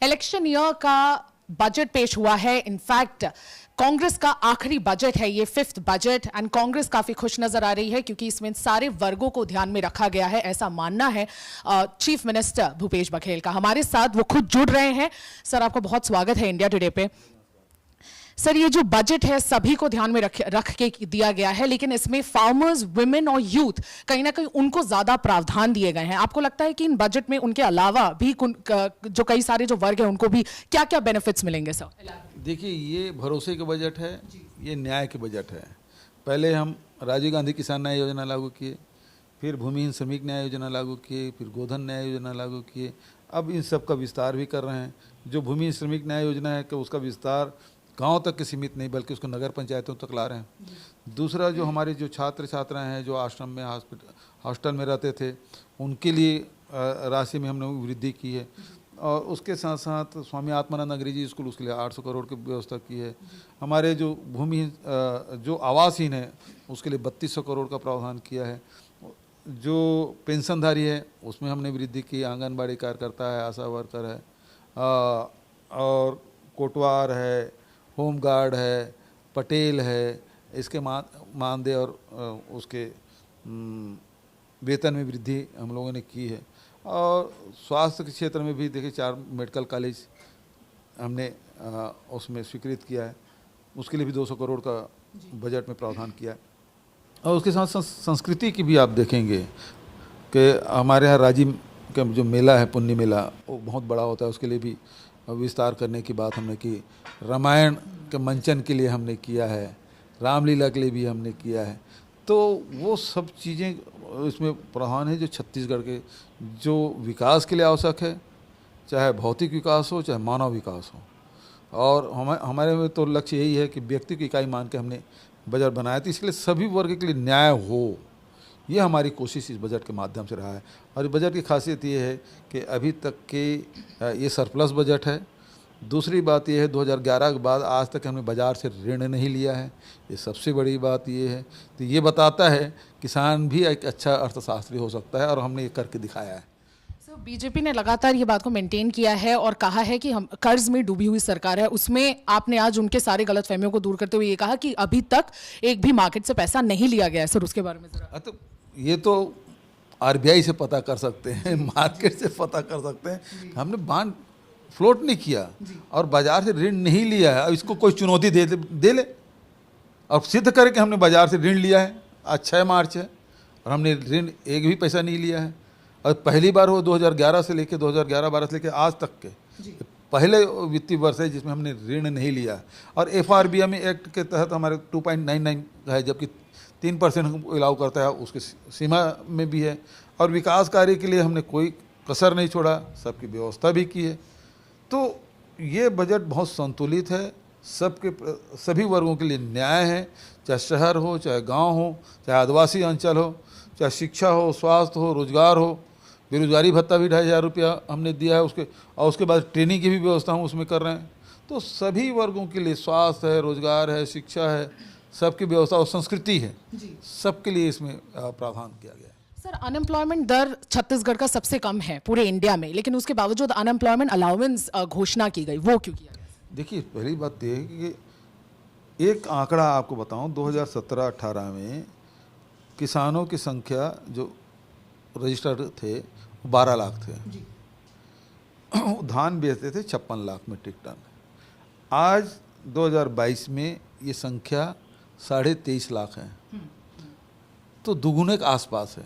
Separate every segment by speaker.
Speaker 1: Election year का budget पेश हुआ है। इनफैक्ट कांग्रेस का आखिरी बजट है ये, 5th बजट, एंड कांग्रेस काफी खुश नजर आ रही है क्योंकि इसमें सारे वर्गों को ध्यान में रखा गया है, ऐसा मानना है चीफ मिनिस्टर भूपेश बघेल का। हमारे साथ वो खुद जुड़ रहे हैं। सर, आपका बहुत स्वागत है इंडिया टुडे पे। सर, ये जो बजट है सभी को ध्यान में रख के दिया गया है, लेकिन इसमें फार्मर्स, वुमेन और यूथ कहीं ना कहीं उनको ज्यादा प्रावधान दिए गए हैं। आपको लगता है कि इन बजट में उनके अलावा भी जो कई सारे जो वर्ग हैं उनको भी क्या क्या बेनिफिट्स मिलेंगे? सर
Speaker 2: देखिए, ये भरोसे का बजट है, ये न्याय के बजट है। पहले हम राजीव गांधी किसान न्याय योजना लागू किए, फिर भूमिहीन श्रमिक न्याय योजना लागू किए, फिर गोधन न्याय योजना लागू किए। अब इन सब का विस्तार भी कर रहे हैं। जो भूमिहीन श्रमिक न्याय योजना है कि उसका विस्तार गांव तक के सीमित नहीं बल्कि उसको नगर पंचायतों तक ला रहे हैं। दूसरा, जो हमारे जो छात्र छात्राएं हैं जो आश्रम में हॉस्टल में रहते थे, उनके लिए राशि में हमने वृद्धि की है। और उसके साथ साथ स्वामी आत्मानंद अंग्रेजी स्कूल, उसके लिए 800 करोड़ की व्यवस्था की है। हमारे जो भूमि जो आवासहीन है उसके लिए 3200 करोड़ का प्रावधान किया है। जो पेंशनधारी है उसमें हमने वृद्धि की। आंगनबाड़ी कार्यकर्ता है, आशा वर्कर है, और कोटवार है, होमगार्ड है, पटेल है, इसके मानदेय और उसके वेतन में वृद्धि हम लोगों ने की है। और स्वास्थ्य के क्षेत्र में भी देखिए 4 मेडिकल कॉलेज हमने उसमें स्वीकृत किया है, उसके लिए भी 200 करोड़ का बजट में प्रावधान किया है। और उसके साथ साथ संस्कृति की भी आप देखेंगे कि हमारे यहाँ राजिम का जो मेला है, पुण्य मेला, वो बहुत बड़ा होता है, उसके लिए भी विस्तार करने की बात हमने की। रामायण के मंचन के लिए हमने किया है, रामलीला के लिए भी हमने किया है। तो वो सब चीज़ें इसमें प्रावधान है जो छत्तीसगढ़ के जो विकास के लिए आवश्यक है, चाहे भौतिक विकास हो चाहे मानव विकास हो। और हमारे में तो लक्ष्य यही है कि व्यक्ति की इकाई मान के हमने बजट बनाया, तो इसलिए सभी वर्ग के लिए न्याय हो, ये हमारी कोशिश इस बजट के माध्यम से रहा है। और इस बजट की खासियत ये है कि अभी तक के ये सरप्लस बजट है। दूसरी बात ये है 2011 के बाद आज तक हमने बाज़ार से ऋण नहीं लिया है, ये सबसे बड़ी बात ये है। तो ये बताता है किसान भी एक अच्छा अर्थशास्त्री हो सकता है, और हमने ये करके दिखाया है।
Speaker 1: सर, बीजेपी ने लगातार ये बात को मेंटेन किया है और कहा है कि हम कर्ज में डूबी हुई सरकार है। उसमें आपने आज उनके सारे गलतफहमियों को दूर करते हुए ये कहा कि अभी तक एक भी मार्केट से पैसा नहीं लिया गया है। सर, उसके बारे में जरा।
Speaker 2: तो ये तो आरबीआई से पता कर सकते हैं, मार्केट से पता कर सकते हैं। हमने बांड फ्लोट नहीं किया और बाजार से ऋण नहीं लिया है। अब इसको कोई चुनौती दे ले और सिद्ध करे कि हमने बाजार से ऋण लिया है। आज 6 मार्च है और हमने ऋण एक भी पैसा नहीं लिया है। और पहली बार वो 2011 से लेकर 2011-12 से लेकर आज तक के पहले वित्तीय वर्ष है जिसमें हमने ऋण नहीं लिया। और FRBM एक्ट के तहत हमारे 2.99 है, जबकि 3% अलाउ करता है, उसके सीमा में भी है। और विकास कार्य के लिए हमने कोई कसर नहीं छोड़ा, सबकी व्यवस्था भी की है। तो ये बजट बहुत संतुलित है, सभी वर्गों के लिए न्याय है, चाहे शहर हो, चाहे गांव हो, चाहे आदिवासी अंचल हो, चाहे शिक्षा हो, स्वास्थ्य हो, रोजगार हो। बेरोजगारी भत्ता भी 2500 रुपया हमने दिया है, उसके बाद ट्रेनिंग की भी व्यवस्था हम उसमें कर रहे हैं। तो सभी वर्गों के लिए स्वास्थ्य है, रोजगार है, शिक्षा है, सबकी व्यवस्था और संस्कृति है, सबके लिए इसमें प्रावधान किया गया है।
Speaker 1: सर, अनएम्प्लॉयमेंट दर छत्तीसगढ़ का सबसे कम है पूरे इंडिया में, लेकिन उसके बावजूद अनएम्प्लॉयमेंट अलाउंस घोषणा की गई, वो क्यों किया गया?
Speaker 2: देखिए, पहली बात यह है कि एक आंकड़ा आपको बताऊं, 2017-18 में किसानों की संख्या जो रजिस्टर्ड थे 12 लाख थे। धान बेचते थे 56 लाख मीट्रिक टन। आज 2022 में ये संख्या 23.5 लाख है, तो दुगुने के आसपास है।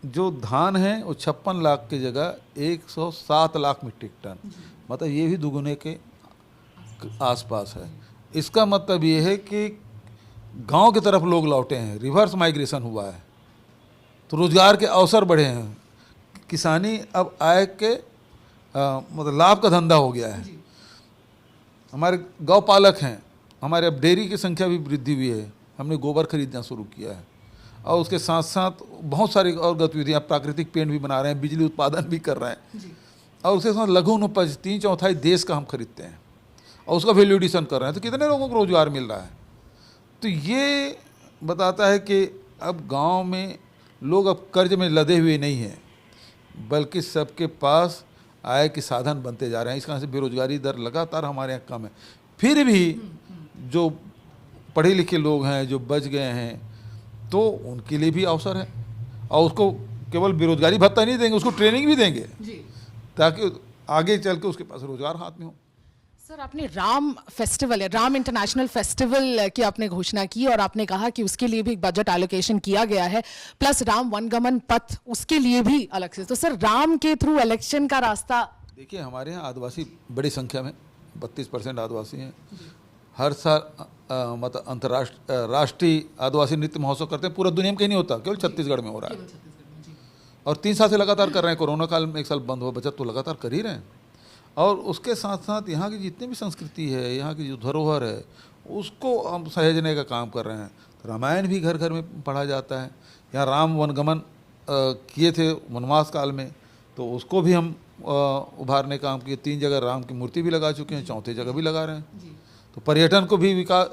Speaker 2: जो धान है वो 56 लाख की जगह 107 लाख मीट्रिक टन, मतलब ये भी दुगुने के आसपास है। इसका मतलब ये है कि गांव की तरफ लोग लौटे हैं, रिवर्स माइग्रेशन हुआ है, तो रोजगार के अवसर बढ़े हैं। किसानी अब आय के मतलब लाभ का धंधा हो गया है। हमारे गौ पालक हैं, हमारे अब डेयरी की संख्या भी वृद्धि हुई है, हमने गोबर खरीदना शुरू किया है। और उसके साथ साथ बहुत सारी और गतिविधियाँ, प्राकृतिक पेंट भी बना रहे हैं, बिजली उत्पादन भी कर रहे हैं। और उसके साथ लघु उपज 3/4 देश का हम खरीदते हैं और उसका वैल्यू एडिशन कर रहे हैं, तो कितने लोगों को रोजगार मिल रहा है। तो ये बताता है कि अब गांव में लोग अब कर्ज में लदे हुए नहीं हैं, बल्कि सबके पास आय के साधन बनते जा रहे हैं। इस कारण से बेरोजगारी दर लगातार हमारे यहाँ कम है। फिर भी जो पढ़े लिखे लोग हैं जो बच गए हैं तो उनके लिए भी अवसर है, और उसको केवल बेरोजगारी भत्ता नहीं देंगे, उसको ट्रेनिंग भी देंगे ताकि आगे चल के उसके पास रोजगार हाथ में हो।
Speaker 1: सर, आपने Ram festival, Ram international festival की आपने घोषणा की और आपने कहा कि उसके लिए भी बजट एलोकेशन किया गया है, प्लस राम वनगमन पथ उसके लिए भी अलग से। तो सर, राम के थ्रू इलेक्शन का रास्ता?
Speaker 2: देखिए, हमारे यहाँ आदिवासी बड़ी संख्या में 32% आदिवासी हैं। हर साल मतलब अंतर्राष्ट्रीय राष्ट्रीय आदिवासी नृत्य महोत्सव करते हैं। पूरा दुनिया में कहीं नहीं होता, केवल छत्तीसगढ़ में हो रहा है और 3 साल से लगातार कर रहे हैं। कोरोना काल में 1 साल बंद हुआ, बचत तो लगातार कर ही रहे हैं। और उसके साथ साथ यहाँ की जितनी भी संस्कृति है, यहाँ की जो धरोहर है, उसको हम सहेजने का काम कर रहे हैं। रामायण भी घर घर में पढ़ा जाता है। यहाँ राम वनगमन किए थे वनवास काल में, तो उसको भी हम उभारने का काम किए। 3 जगह राम की मूर्ति भी लगा चुके हैं, 4थी जगह भी लगा रहे हैं। तो पर्यटन को भी विकास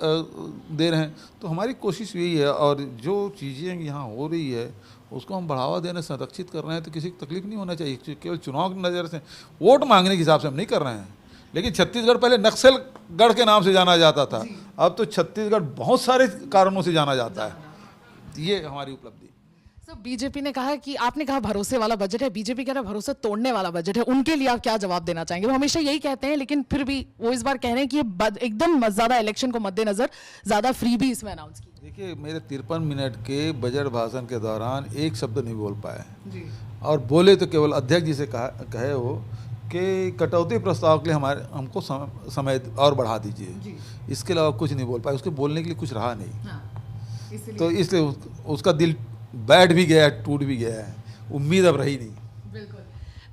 Speaker 2: दे रहे हैं। तो हमारी कोशिश यही है, और जो चीज़ें यहाँ हो रही है उसको हम बढ़ावा देने, संरक्षित कर रहे हैं। तो किसी को तकलीफ नहीं होना चाहिए। केवल चुनाव की नज़र से वोट मांगने के हिसाब से हम नहीं कर रहे हैं। लेकिन छत्तीसगढ़ पहले नक्सलगढ़ के नाम से जाना जाता था, अब तो छत्तीसगढ़ बहुत सारे कारणों से जाना जाता है। ये हमारी उपलब्धि।
Speaker 1: सर, बीजेपी ने कहा कि आपने कहा भरोसे वाला बजट है, बीजेपी कह रहा है भरोसा तोड़ने वाला बजट है। उनके लिए आप क्या जवाब देना चाहेंगे? वो हमेशा यही कहते हैं, लेकिन फिर भी वो इस बार कह रहे हैं कि ये एकदम ज्यादा इलेक्शन को मद्देनजर ज्यादा फ्री भी इसमें अनाउंस की।
Speaker 2: देखिए, मेरे 53 मिनट के बजट भाषण के दौरान एक शब्द नहीं बोल पाए, और बोले तो केवल अध्यक्ष जी से कहे हो कि कटौती प्रस्ताव के लिए हमको समय और बढ़ा दीजिए। इसके अलावा कुछ नहीं बोल पाए। उसके बोलने के लिए कुछ रहा नहीं। तो इसलिए उसका दिल बैठ भी गया, टूट भी गया है। उम्मीद अब रही नहीं।
Speaker 1: बिल्कुल,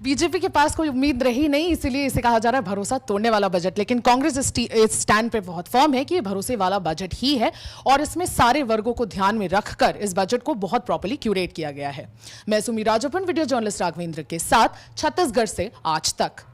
Speaker 1: बीजेपी के पास कोई उम्मीद रही नहीं, इसीलिए इसे कहा जा रहा है भरोसा तोड़ने वाला बजट। लेकिन कांग्रेस इस स्टैंड पे बहुत फर्म है कि ये भरोसे वाला बजट ही है, और इसमें सारे वर्गों को ध्यान में रखकर इस बजट को बहुत प्रॉपर्ली क्यूरेट किया गया है। मैं सुमी राजोपन, वीडियो जर्नलिस्ट राघवेंद्र के साथ, छत्तीसगढ़ से आज तक।